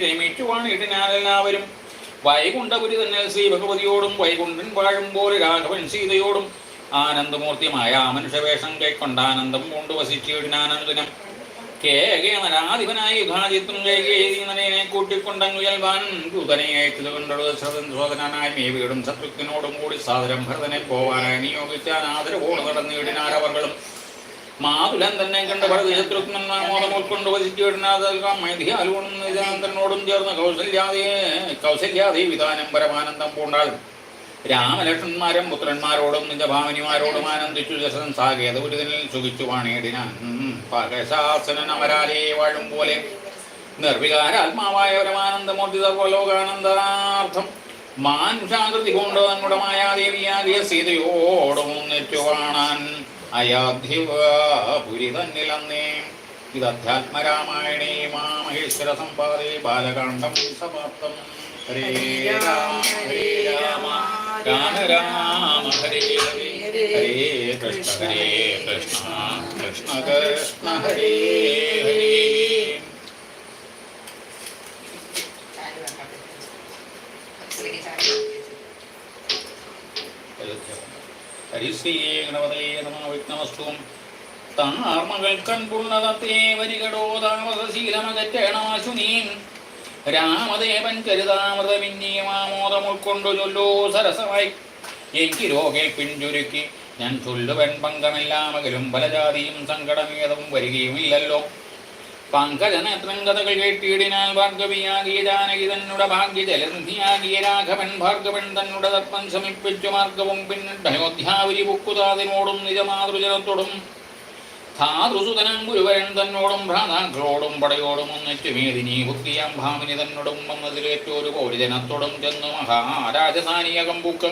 രമിച്ചുവാണിട്ടിനാലെല്ലാവരും വൈകുണ്ഠപുരി തന്നെ ശ്രീ ഭഗവതിയോടും വൈകുണ്ഠൻ വാഴുമ്പോൾ രാഘവൻ സീതയോടും ആനന്ദമൂർത്തിമായ മനുഷ്യവേഷം കൈക്കൊണ്ടാനന്ദം കൊണ്ട് വസിച്ചിടിനാനന്ദനം കേകേമരാധിപനായി യുഗാജിത്തും കൈകേനെ കൂട്ടിക്കൊണ്ടങ്ങുയൽവാൻ ദൂതനെ അയച്ചതുകൊണ്ടുള്ള സോദനായി മേ വീടും ശത്രുഘ്നോടും കൂടി സാദരം ഭരതനെ പോവാനായി നിയോഗിച്ചാൻ ആദരവോട് നടന്നിടിനാരവർകളും മാതുലൻ തന്നെ കണ്ട് ഭരത ശത്രുഘ്നൻ മോദം ഉൾക്കൊണ്ട് വസിച്ചിടുന്നോടും ചേർന്ന് കൗസല്യാദി വിധാനം പരമാനന്ദം പൂണ്ടാൾ രാമലക്ഷ്മന്മാരും പുത്രന്മാരോടും നിജഭാവനിമാരോടും ആനന്ദിച്ചു ദശരഥൻ സാകേതപുരിതനിൽ സുഖിച്ചു വാണിയിടിനാൻ പകശാസനമരാലേ വാഴും പോലെ നിർവികാരാത്മാവായ പരമാനന്ദമൂർത്തി സർവലോകാനന്ദാർത്ഥം മാനുഷാകൃതി കൊണ്ട് തങ്ങളുടെ മായാദേവിയാകിയ സീതയോടും ഒന്നിച്ചു കാണാൻ അയോധ്യപുരി തന്നിലന്നേ. ഇത് അധ്യാത്മരാമായണേ മാമഹേശ്വര സമ്പാദേ ബാലകാണ്ഡം സമാപ്തം. ഹരേ രാമ ഹരേ രാമ രാമ രാമ ഹരേ ഹരേ ഹരേ കൃഷ്ണ കൃഷ്ണ കൃഷ്ണ ഹരേ ഹരേ. ഹരിശ്രീ ഗണപതേ നമഃ. വിഘ്നമസ്തു. താർമകൾ കൺപുള്ളതേ വരികടോ താമസശീലമകറ്റേണമാശുനീൻ രാമദേവൻ കരുതാമൃതമിന്നീമാമോദം ഉൾക്കൊണ്ടു ചൊല്ലോ സരസമായി എനിക്ക് രോഗേ പിഞ്ചുരുക്കി ഞാൻ ചൊല്ലുവൻ പങ്കമെല്ലാമകലും പലജാതിയും സങ്കടമേതവും വരികയുമില്ലല്ലോ. പങ്കജനേത്രൻ കഥകൾ കേട്ടിടിനാൽ ഭാർഗവിയാകിയ ജാനകി തന്നുടെ ഭാഗ്യ ജലനിധിയാകിയ രാഘവൻ ഭാർഗവൻ തന്നുടെ തത്വം ശമിപ്പിച്ചു മാർഗവും പിന്നിട്ട് അയോധ്യാവരി പുക്കുതാതിനോടും നിജമാതൃജനത്തോടും ധാതൃസുതനം ഗുരുവരൻ തന്നോടും ഭ്രാതാക്കളോടും പടയോടും ഒന്നിച്ചു മേദിനി ഭുക്തിയാം ഭാമിനി തന്നോടും വന്നതിലേറ്റൊരു പൗരജനത്തോടും ചെന്നു മഹാരാജധാനിയകം പൂക്ക്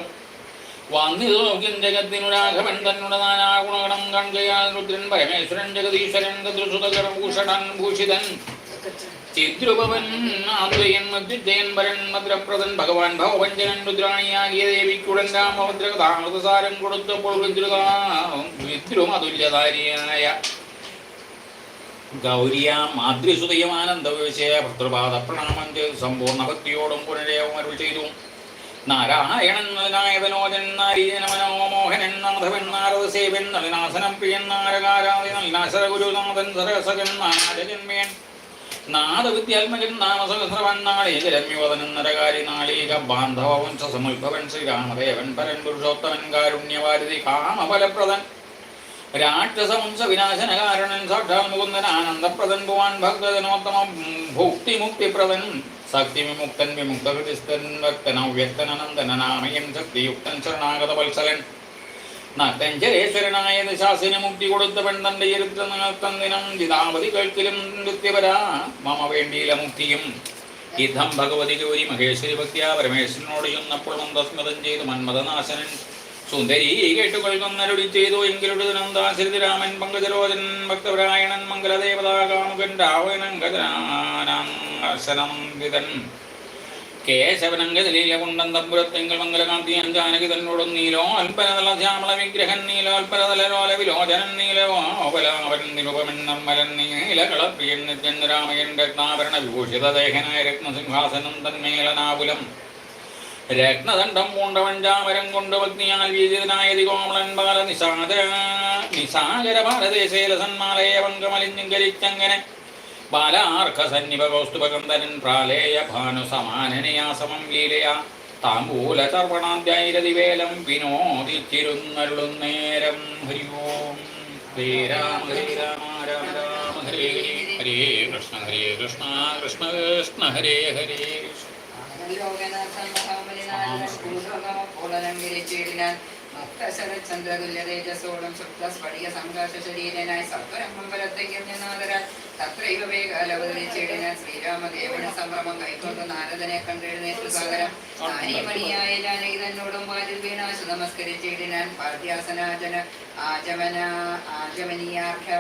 വന്നിതോക്യം ജഗത്തിനു രാഘവൻ തന്നുടെ നാനാഗുണഗണം കൺകയാൽ രുദ്രൻ പരമേശ്വരൻ ജഗദീശ്വരൻ ഭൂഷണൻ ഭൂഷിതൻ ചിദ്രുപവൻ ആദ്വയൻ മദ്വിജയൻ വരൻ മദ്രപ്രദൻ ഭഗവാൻ ഭവഭഞ്ജനൻ രുദ്രാണിയാകിയ ദേവിക്കുടൻ രാമഭദ്രകഥാമൃതസാരം കൊടുത്തപ്പോൾ വിദ്രുമതുല്യധാരിയായ ഗൗരിയാം മാതൃസുതയമാനന്ദവിഷയ ഭർത്തൃപാദ പ്രണാമം ചെയ്ത് സമ്പൂർണ്ണ ഭക്തിയോടും പുനരേവം അരുൾ ചെയ്തു. നാരായണൻ നലനായതനോജൻ നാരീജനമനോമോഹനൻ നാഥവൻ നാരദസേവൻ നളിനാസനം പ്രിയൻ നാരകാരാതി നളിനാശര ഗുരുനാഥൻ സരസകൻ നാരജന്മേൻ നാദവിദ്യാത്മകൻ നാമസഹസ്രവൻ നാളീകരമ്യോദനൻ നരകാരി നാളീക ബാന്ധവവംശ സമുദ്ഭവൻ ശ്രീരാമദേവൻ പരൻ പുരുഷോത്തമൻ കാരുണ്യവാരിധി കാമഫലപ്രദൻ രാക്ഷസവംശ വിനാശനകാരണൻ സാക്ഷാൽ മുകുന്ദൻ ആനന്ദപ്രദൻ ഭുവാൻ ഭക്തജനോത്തമ ഭുക്തിമുക്തിപ്രദൻ ശക്തി വിമുക്തൻ വിമുക്തകൃതിസ്ഥൻ വ്യക്തനവ്യക്തനന്ദനാമയൻ ശക്തിയുക്തൻ ശരണാഗത വത്സലൻ നക്തഞ്ചരേശ്വരനായ ദശാസിന് മുക്തി കൊടുത്ത പെൺതന്റെ ചരിത്രനകത്തന്ദിനം ജിതാവധി കേൾക്കിലും നൃത്യപരാ മമ വേണ്ടിയില മുക്തിയും യുദ്ധം ഭഗവതി ഗൗരി മഹേശ്വരി ഭക്തിയാ പരമേശ്വരനോട് ചെന്നപ്പോൾ മന്ദസ്മൃതം ചെയ്തു മന്മഥനാശനൻ സുന്ദരി കേട്ടുകൊള്ളുന്നരുടി ചെയ്തു എങ്കിലൊരു നന്ദാശ്രിതി രാമൻ പങ്കജലോചൻ ഭക്തപരായണൻ മംഗലദേവതാകാമുകൻ രാവണൻ ഗജനാനാശനന്ദിതൻ കേശവനംഗലീല കുണ്ടൻ തമ്പുരത്തെങ്കിൽ മംഗലകാന്തിയൻ ജാനകി തന്നോടും നീലോ അൽപനതല ശ്യാമള വിഗ്രഹൻ നീലോ അൽപനതലോല വിലോചനൻ നീലോപലാവൻ നിരുപമൻ നിർമ്മലൻ നീലകളപ്രിയൻ നിത്യൻ രാമയൻ രത്നാഭരണ വിഭൂഷിത ദേഹനായ രത്നസിംഹാസനം തന്മേലനാകുലം രത്നദണ്ഡം പൂണ്ടവഞ്ചാമരം കൊണ്ട് ഭക്തിയാൽ വീജിതനായ ദിഗോമളൻ ബാല നിസാഗര ഭാരതേശേല സന്മാലയ പങ്കമലിഞ്ഞിങ്കരിച്ചങ്ങനെ ബാലാർഘ സന്നിപകൗസ്തുഭകന്ധനൻ പ്രാലേയ ഭാനു സമാനനയാ സമം ലീലയാ താമ്പൂല തർപ്പണാധ്യായിരതിവേലം വിനോദിച്ചിരുന്നരുളും നേരം. ഹരി ഓം. ഹരേ രാമ ഹരേ രാമ രാമ രാമ ഹരേ ഹരേ ഹരേ കൃഷ്ണ കൃഷ്ണ കൃഷ്ണ ഹരേ ഹരേ. ചന്ദ്രതുല്യതേജസ്സോടും ശുക്ലസ്ഫടിക സംഘാഷ ശരീരനായി സത്വരം മംഗലത്തേക്കും നിന്നാദരാൽ തത്രൈവ വേഗാലവതരിച്ചിടിനാൽ ശ്രീരാമദേവന് സംഭ്രമം കൈക്കൊണ്ട് നാരദനെ കണ്ടെഴുന്നേറ്റു സാഗരം നാരീമണിയായ ജാനകി തന്നോടും വാതിൽ വീണാശു നമസ്കരിച്ചിടിനാൽ പാദ്യാസനാജന ആജമനീയാർഘ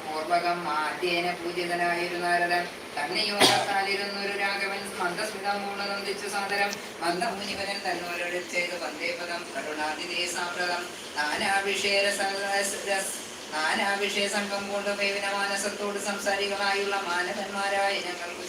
പൂർവകം ആദ്യേന പൂജിതനായൊരു നാരദൻ തന്നെയോടത്താലിരുന്നൊരു രാഘവൻ മന്ദസ്മിതം മൂന്ന് നന്ദിച്ചു സാദരം മന്ദമുനിവരൻ തന്നോരോട് ചെയ്തു വന്ദേപദം കരുണാതിഥേ സാമ്പ്രതം നാനാഭിഷേര നാനാവിഷയ സംഘം കൊണ്ട് മേവിന മാനസത്തോട് സംസാരികളായുള്ള മാനവന്മാരായ ഞങ്ങൾക്ക്